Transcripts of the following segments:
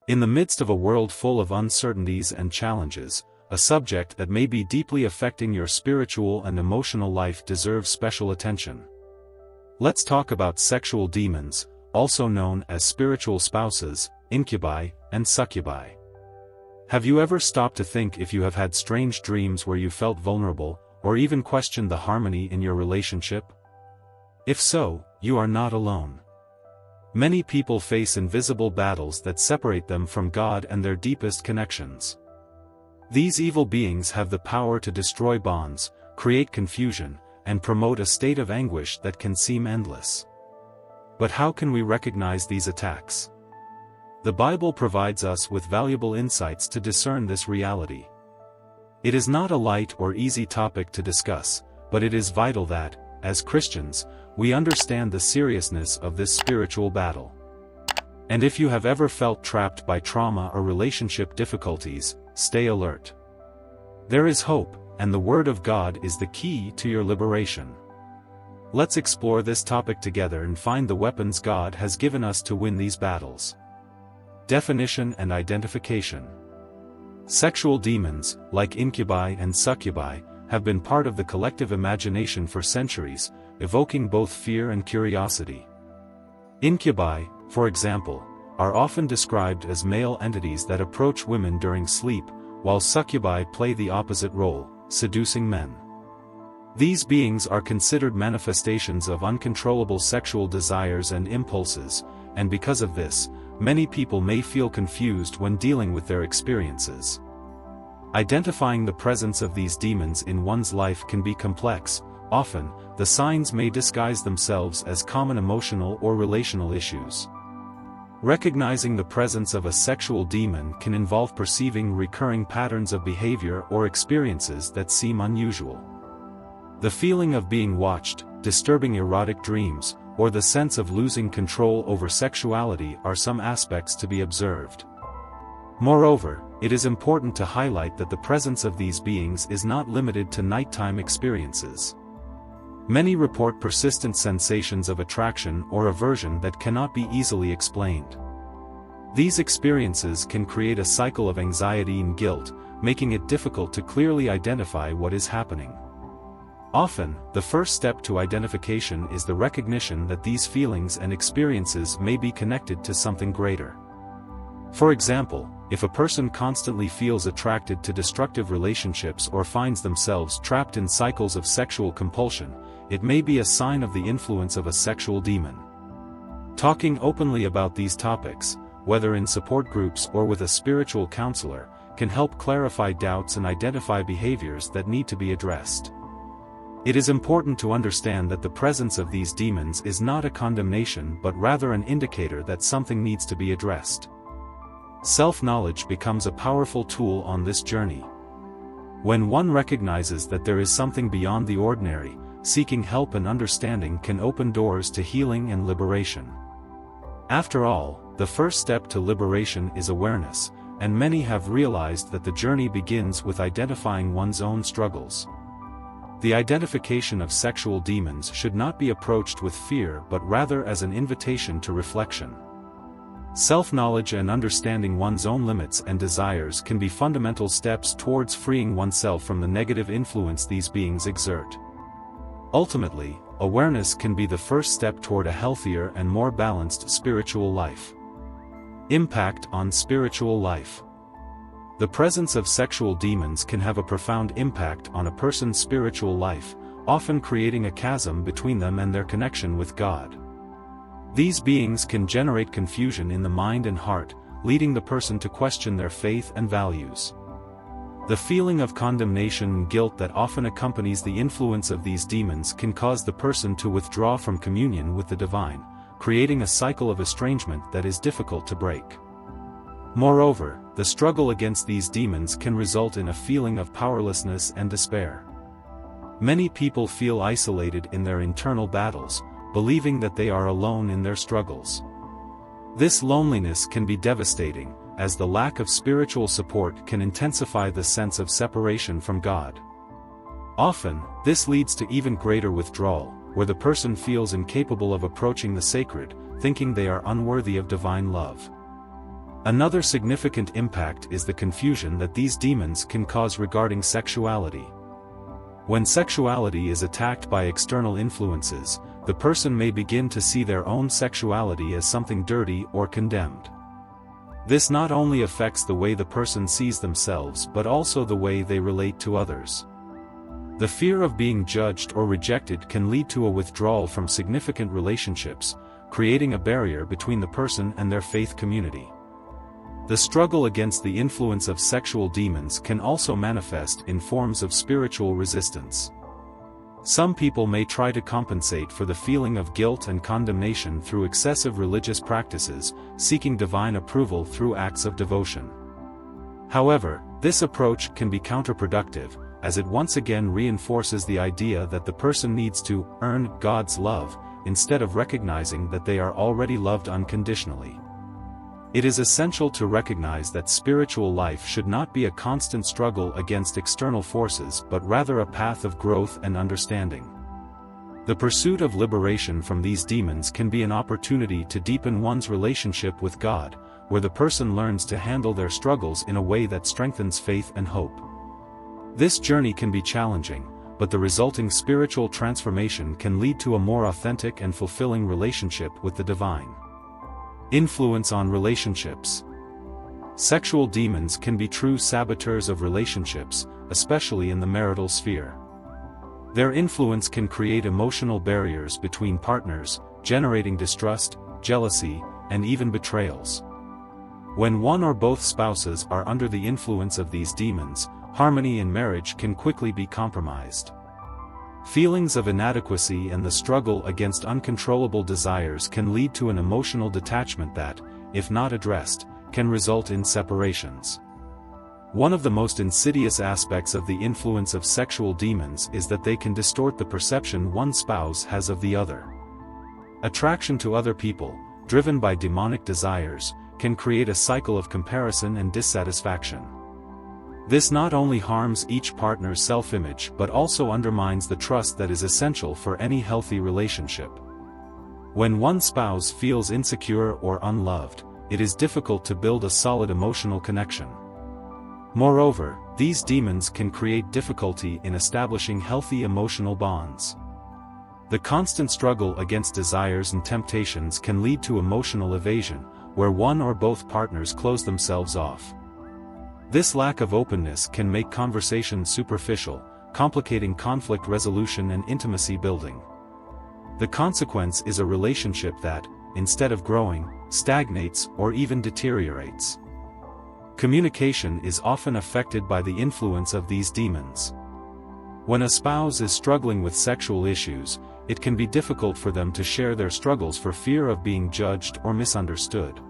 In the midst of a world full of uncertainties and challenges, a subject that may be deeply affecting your spiritual and emotional life deserves special attention. Let's talk about sexual demons, also known as spiritual spouses, incubi, and succubi. Have you ever stopped to think if you have had strange dreams where you felt vulnerable, or even questioned the harmony in your relationship? If so, you are not alone. Many people face invisible battles that separate them from God and their deepest connections. These evil beings have the power to destroy bonds, create confusion, and promote a state of anguish that can seem endless. But how can we recognize these attacks? The Bible provides us with valuable insights to discern this reality. It is not a light or easy topic to discuss, but it is vital that, as Christians, we understand the seriousness of this spiritual battle. And if you have ever felt trapped by trauma or relationship difficulties, stay alert. There is hope, and the Word of God is the key to your liberation. Let's explore this topic together and find the weapons God has given us to win these battles. Definition and identification. Sexual demons, like incubi and succubi, have been part of the collective imagination for centuries, evoking both fear and curiosity. Incubi, for example, are often described as male entities that approach women during sleep, while succubi play the opposite role, seducing men. These beings are considered manifestations of uncontrollable sexual desires and impulses, and because of this, many people may feel confused when dealing with their experiences. Identifying the presence of these demons in one's life can be complex. Often, the signs may disguise themselves as common emotional or relational issues. Recognizing the presence of a sexual demon can involve perceiving recurring patterns of behavior or experiences that seem unusual. The feeling of being watched, disturbing erotic dreams, or the sense of losing control over sexuality are some aspects to be observed. Moreover, it is important to highlight that the presence of these beings is not limited to nighttime experiences. Many report persistent sensations of attraction or aversion that cannot be easily explained. These experiences can create a cycle of anxiety and guilt, making it difficult to clearly identify what is happening. Often, the first step to identification is the recognition that these feelings and experiences may be connected to something greater. For example, if a person constantly feels attracted to destructive relationships or finds themselves trapped in cycles of sexual compulsion, it may be a sign of the influence of a sexual demon. Talking openly about these topics, whether in support groups or with a spiritual counselor, can help clarify doubts and identify behaviors that need to be addressed. It is important to understand that the presence of these demons is not a condemnation but rather an indicator that something needs to be addressed. Self-knowledge becomes a powerful tool on this journey. When one recognizes that there is something beyond the ordinary, seeking help and understanding can open doors to healing and liberation. After all, the first step to liberation is awareness, and many have realized that the journey begins with identifying one's own struggles. The identification of sexual demons should not be approached with fear but rather as an invitation to reflection. Self-knowledge and understanding one's own limits and desires can be fundamental steps towards freeing oneself from the negative influence these beings exert. Ultimately, awareness can be the first step toward a healthier and more balanced spiritual life. Impact on spiritual life. The presence of sexual demons can have a profound impact on a person's spiritual life, often creating a chasm between them and their connection with God. These beings can generate confusion in the mind and heart, leading the person to question their faith and values. The feeling of condemnation and guilt that often accompanies the influence of these demons can cause the person to withdraw from communion with the divine, creating a cycle of estrangement that is difficult to break. Moreover, the struggle against these demons can result in a feeling of powerlessness and despair. Many people feel isolated in their internal battles, believing that they are alone in their struggles. This loneliness can be devastating, as the lack of spiritual support can intensify the sense of separation from God. Often, this leads to even greater withdrawal, where the person feels incapable of approaching the sacred, thinking they are unworthy of divine love. Another significant impact is the confusion that these demons can cause regarding sexuality. When sexuality is attacked by external influences, the person may begin to see their own sexuality as something dirty or condemned. This not only affects the way the person sees themselves but also the way they relate to others. The fear of being judged or rejected can lead to a withdrawal from significant relationships, creating a barrier between the person and their faith community. The struggle against the influence of sexual demons can also manifest in forms of spiritual resistance. Some people may try to compensate for the feeling of guilt and condemnation through excessive religious practices, seeking divine approval through acts of devotion. However, this approach can be counterproductive, as it once again reinforces the idea that the person needs to earn God's love, instead of recognizing that they are already loved unconditionally. It is essential to recognize that spiritual life should not be a constant struggle against external forces but rather a path of growth and understanding. The pursuit of liberation from these demons can be an opportunity to deepen one's relationship with God, where the person learns to handle their struggles in a way that strengthens faith and hope. This journey can be challenging, but the resulting spiritual transformation can lead to a more authentic and fulfilling relationship with the divine. Influence on relationships. Sexual demons can be true saboteurs of relationships, especially in the marital sphere. Their influence can create emotional barriers between partners, generating distrust, jealousy, and even betrayals. When one or both spouses are under the influence of these demons, harmony in marriage can quickly be compromised. Feelings of inadequacy and the struggle against uncontrollable desires can lead to an emotional detachment that, if not addressed, can result in separations. One of the most insidious aspects of the influence of sexual demons is that they can distort the perception one spouse has of the other. Attraction to other people, driven by demonic desires, can create a cycle of comparison and dissatisfaction. This not only harms each partner's self-image but also undermines the trust that is essential for any healthy relationship. When one spouse feels insecure or unloved, it is difficult to build a solid emotional connection. Moreover, these demons can create difficulty in establishing healthy emotional bonds. The constant struggle against desires and temptations can lead to emotional evasion, where one or both partners close themselves off. This lack of openness can make conversation superficial, complicating conflict resolution and intimacy building. The consequence is a relationship that, instead of growing, stagnates or even deteriorates. Communication is often affected by the influence of these demons. When a spouse is struggling with sexual issues, it can be difficult for them to share their struggles for fear of being judged or misunderstood.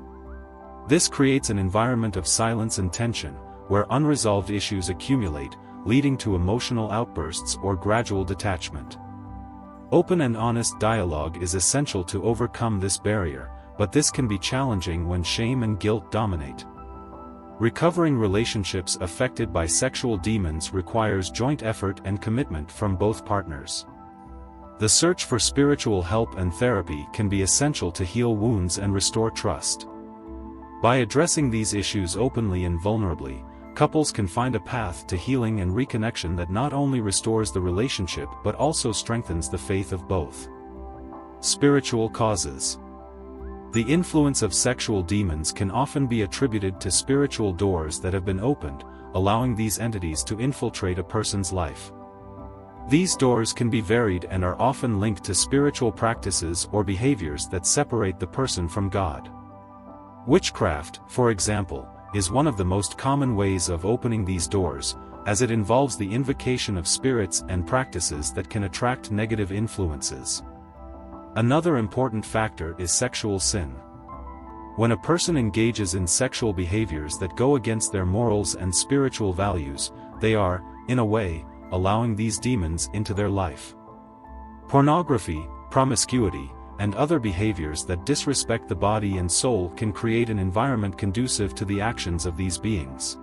This creates an environment of silence and tension, where unresolved issues accumulate, leading to emotional outbursts or gradual detachment. Open and honest dialogue is essential to overcome this barrier, but this can be challenging when shame and guilt dominate. Recovering relationships affected by sexual demons requires joint effort and commitment from both partners. The search for spiritual help and therapy can be essential to heal wounds and restore trust. By addressing these issues openly and vulnerably, couples can find a path to healing and reconnection that not only restores the relationship but also strengthens the faith of both. Spiritual causes. The influence of sexual demons can often be attributed to spiritual doors that have been opened, allowing these entities to infiltrate a person's life. These doors can be varied and are often linked to spiritual practices or behaviors that separate the person from God. Witchcraft, for example, is one of the most common ways of opening these doors, as it involves the invocation of spirits and practices that can attract negative influences. Another important factor is sexual sin. When a person engages in sexual behaviors that go against their morals and spiritual values, they are, in a way, allowing these demons into their life. Pornography, promiscuity, and other behaviors that disrespect the body and soul can create an environment conducive to the actions of these beings.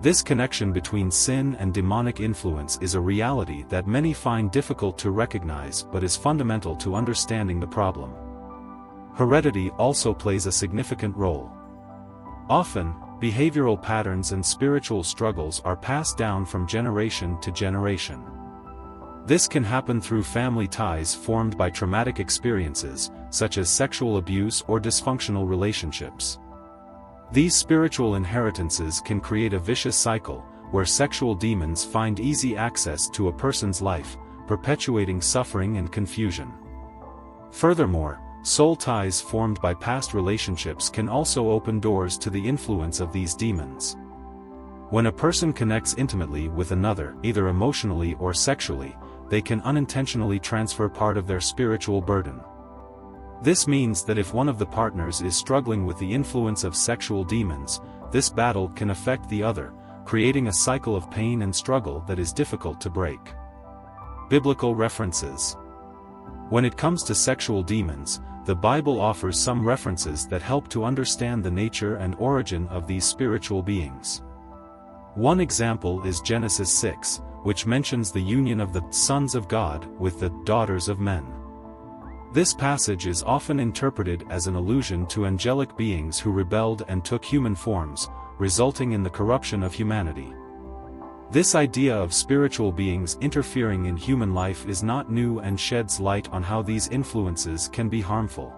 This connection between sin and demonic influence is a reality that many find difficult to recognize but is fundamental to understanding the problem. Heredity also plays a significant role. Often, behavioral patterns and spiritual struggles are passed down from generation to generation. This can happen through family ties formed by traumatic experiences, such as sexual abuse or dysfunctional relationships. These spiritual inheritances can create a vicious cycle, where sexual demons find easy access to a person's life, perpetuating suffering and confusion. Furthermore, soul ties formed by past relationships can also open doors to the influence of these demons. When a person connects intimately with another, either emotionally or sexually, they can unintentionally transfer part of their spiritual burden. This means that if one of the partners is struggling with the influence of sexual demons, this battle can affect the other, creating a cycle of pain and struggle that is difficult to break. Biblical references. When it comes to sexual demons, the Bible offers some references that help to understand the nature and origin of these spiritual beings. One example is Genesis 6, which mentions the union of the sons of God with the daughters of men. This passage is often interpreted as an allusion to angelic beings who rebelled and took human forms, resulting in the corruption of humanity. This idea of spiritual beings interfering in human life is not new and sheds light on how these influences can be harmful.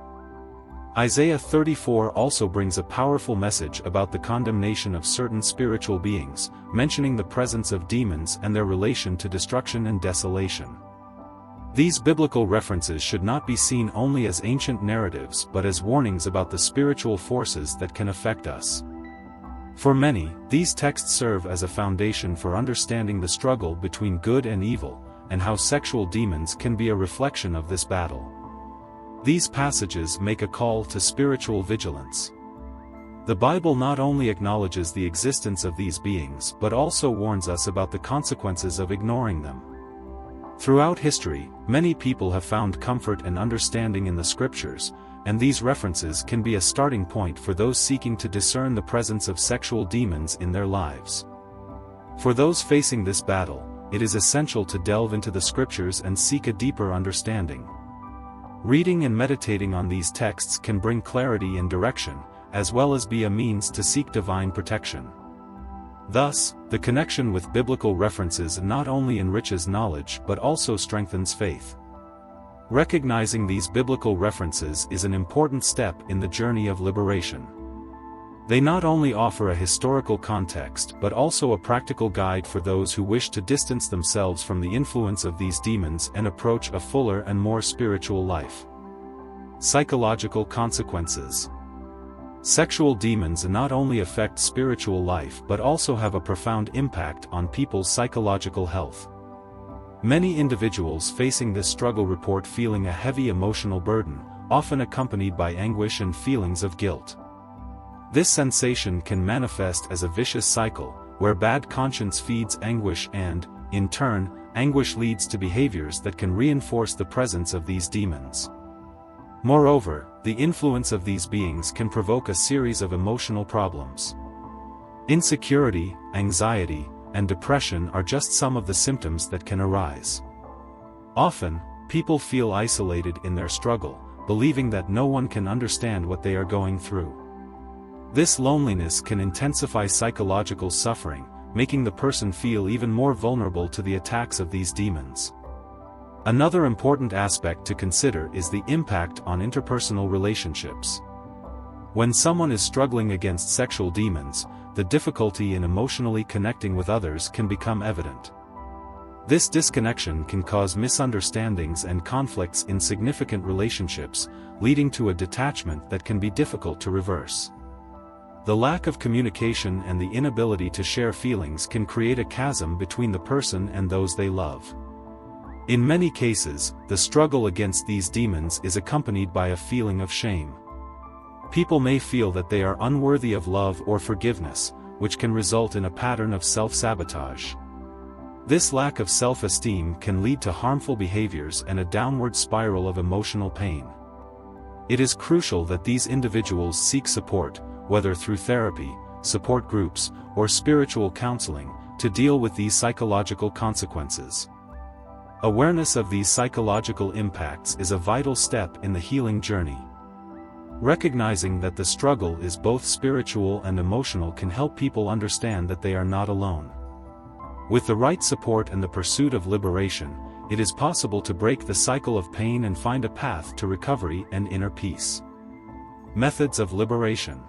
Isaiah 34 also brings a powerful message about the condemnation of certain spiritual beings, mentioning the presence of demons and their relation to destruction and desolation. These biblical references should not be seen only as ancient narratives but as warnings about the spiritual forces that can affect us. For many, these texts serve as a foundation for understanding the struggle between good and evil, and how sexual demons can be a reflection of this battle. These passages make a call to spiritual vigilance. The Bible not only acknowledges the existence of these beings but also warns us about the consequences of ignoring them. Throughout history, many people have found comfort and understanding in the Scriptures, and these references can be a starting point for those seeking to discern the presence of sexual demons in their lives. For those facing this battle, it is essential to delve into the Scriptures and seek a deeper understanding. Reading and meditating on these texts can bring clarity and direction, as well as be a means to seek divine protection. Thus, the connection with biblical references not only enriches knowledge but also strengthens faith. Recognizing these biblical references is an important step in the journey of liberation. They not only offer a historical context but also a practical guide for those who wish to distance themselves from the influence of these demons and approach a fuller and more spiritual life. Psychological consequences. Sexual demons not only affect spiritual life but also have a profound impact on people's psychological health. Many individuals facing this struggle report feeling a heavy emotional burden, often accompanied by anguish and feelings of guilt. This sensation can manifest as a vicious cycle, where bad conscience feeds anguish and, in turn, anguish leads to behaviors that can reinforce the presence of these demons. Moreover, the influence of these beings can provoke a series of emotional problems. Insecurity, anxiety, and depression are just some of the symptoms that can arise. Often, people feel isolated in their struggle, believing that no one can understand what they are going through. This loneliness can intensify psychological suffering, making the person feel even more vulnerable to the attacks of these demons. Another important aspect to consider is the impact on interpersonal relationships. When someone is struggling against sexual demons, the difficulty in emotionally connecting with others can become evident. This disconnection can cause misunderstandings and conflicts in significant relationships, leading to a detachment that can be difficult to reverse. The lack of communication and the inability to share feelings can create a chasm between the person and those they love. In many cases, the struggle against these demons is accompanied by a feeling of shame. People may feel that they are unworthy of love or forgiveness, which can result in a pattern of self-sabotage. This lack of self-esteem can lead to harmful behaviors and a downward spiral of emotional pain. It is crucial that these individuals seek support, whether through therapy, support groups, or spiritual counseling, to deal with these psychological consequences. Awareness of these psychological impacts is a vital step in the healing journey. Recognizing that the struggle is both spiritual and emotional can help people understand that they are not alone. With the right support and the pursuit of liberation, it is possible to break the cycle of pain and find a path to recovery and inner peace. Methods of liberation.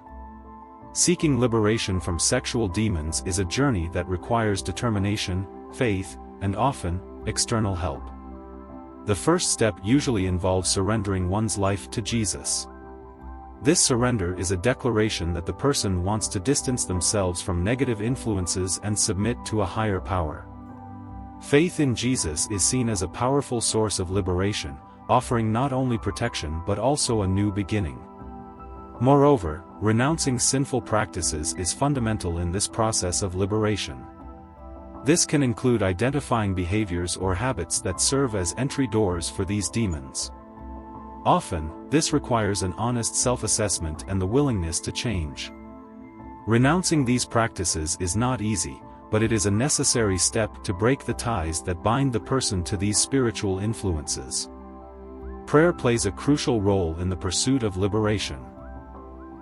Seeking liberation from sexual demons is a journey that requires determination, faith, and often, external help. The first step usually involves surrendering one's life to Jesus. This surrender is a declaration that the person wants to distance themselves from negative influences and submit to a higher power. Faith in Jesus is seen as a powerful source of liberation, offering not only protection but also a new beginning. Moreover, renouncing sinful practices is fundamental in this process of liberation. This can include identifying behaviors or habits that serve as entry doors for these demons. Often, this requires an honest self-assessment and the willingness to change. Renouncing these practices is not easy, but it is a necessary step to break the ties that bind the person to these spiritual influences. Prayer plays a crucial role in the pursuit of liberation.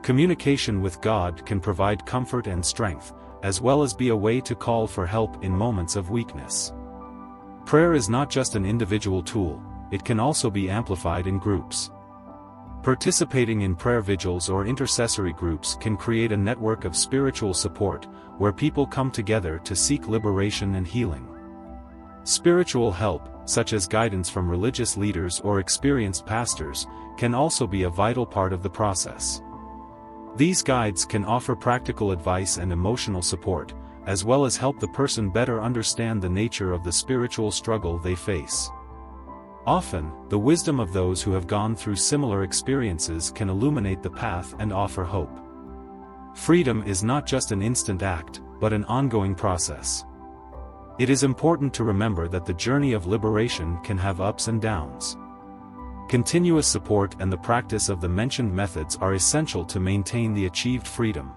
Communication with God can provide comfort and strength, as well as be a way to call for help in moments of weakness. Prayer is not just an individual tool, it can also be amplified in groups. Participating in prayer vigils or intercessory groups can create a network of spiritual support, where people come together to seek liberation and healing. Spiritual help, such as guidance from religious leaders or experienced pastors, can also be a vital part of the process. These guides can offer practical advice and emotional support, as well as help the person better understand the nature of the spiritual struggle they face. Often, the wisdom of those who have gone through similar experiences can illuminate the path and offer hope. Freedom is not just an instant act, but an ongoing process. It is important to remember that the journey of liberation can have ups and downs. Continuous support and the practice of the mentioned methods are essential to maintain the achieved freedom.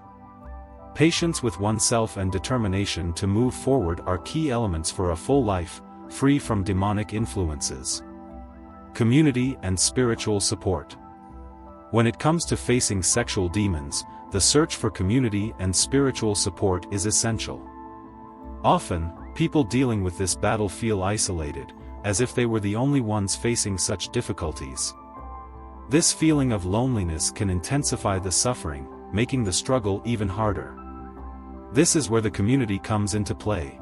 Patience with oneself and determination to move forward are key elements for a full life, free from demonic influences. Community and spiritual support. When it comes to facing sexual demons, the search for community and spiritual support is essential. Often, people dealing with this battle feel isolated, as if they were the only ones facing such difficulties. This feeling of loneliness can intensify the suffering, making the struggle even harder. This is where the community comes into play.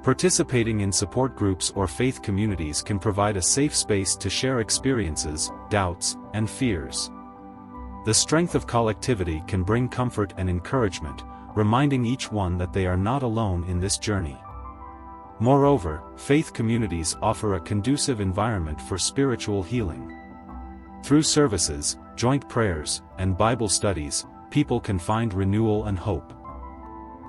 Participating in support groups or faith communities can provide a safe space to share experiences, doubts, and fears. The strength of collectivity can bring comfort and encouragement, reminding each one that they are not alone in this journey. Moreover, faith communities offer a conducive environment for spiritual healing. Through services, joint prayers, and Bible studies, people can find renewal and hope.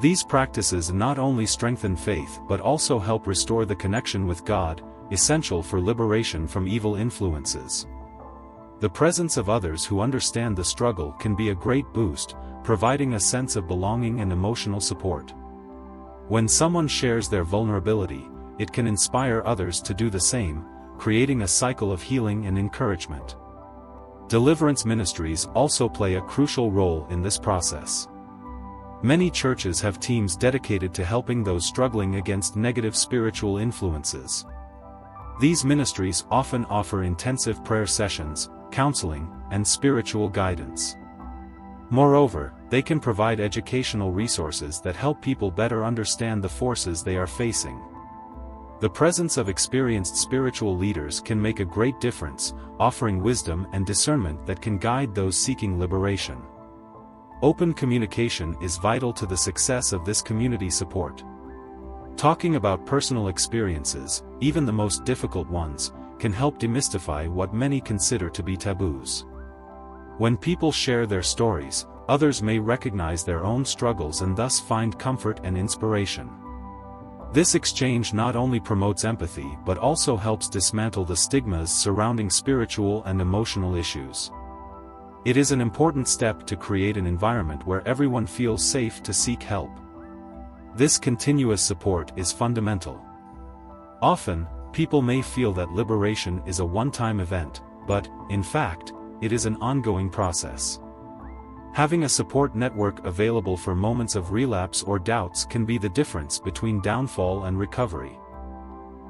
These practices not only strengthen faith but also help restore the connection with God, essential for liberation from evil influences. The presence of others who understand the struggle can be a great boost, providing a sense of belonging and emotional support. When someone shares their vulnerability, it can inspire others to do the same, creating a cycle of healing and encouragement. Deliverance ministries also play a crucial role in this process. Many churches have teams dedicated to helping those struggling against negative spiritual influences. These ministries often offer intensive prayer sessions, counseling, and spiritual guidance. Moreover, they can provide educational resources that help people better understand the forces they are facing. The presence of experienced spiritual leaders can make a great difference, offering wisdom and discernment that can guide those seeking liberation. Open communication is vital to the success of this community support. Talking about personal experiences, even the most difficult ones, can help demystify what many consider to be taboos. When people share their stories, others may recognize their own struggles and thus find comfort and inspiration. This exchange not only promotes empathy but also helps dismantle the stigmas surrounding spiritual and emotional issues. It is an important step to create an environment where everyone feels safe to seek help. This continuous support is fundamental. Often, people may feel that liberation is a one-time event, but, in fact, it is an ongoing process. Having a support network available for moments of relapse or doubts can be the difference between downfall and recovery.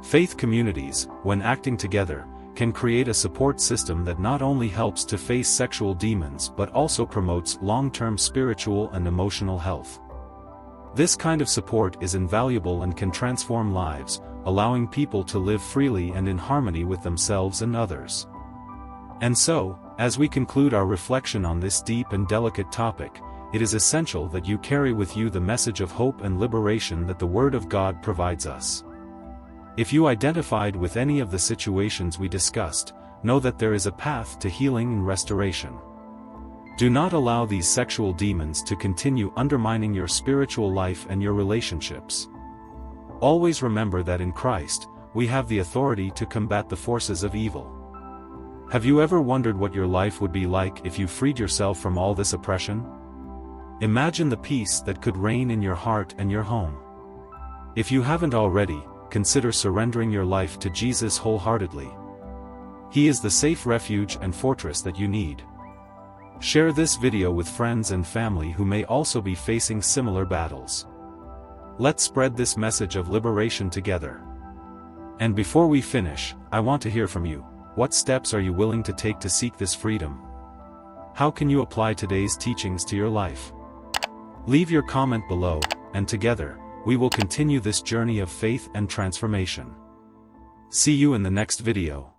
Faith communities, when acting together, can create a support system that not only helps to face sexual demons but also promotes long-term spiritual and emotional health. This kind of support is invaluable and can transform lives, allowing people to live freely and in harmony with themselves and others. And so, as we conclude our reflection on this deep and delicate topic, it is essential that you carry with you the message of hope and liberation that the Word of God provides us. If you identified with any of the situations we discussed, know that there is a path to healing and restoration. Do not allow these sexual demons to continue undermining your spiritual life and your relationships. Always remember that in Christ, we have the authority to combat the forces of evil. Have you ever wondered what your life would be like if you freed yourself from all this oppression? Imagine the peace that could reign in your heart and your home. If you haven't already, consider surrendering your life to Jesus wholeheartedly. He is the safe refuge and fortress that you need. Share this video with friends and family who may also be facing similar battles. Let's spread this message of liberation together. And before we finish, I want to hear from you. What steps are you willing to take to seek this freedom? How can you apply today's teachings to your life? Leave your comment below, and together, we will continue this journey of faith and transformation. See you in the next video.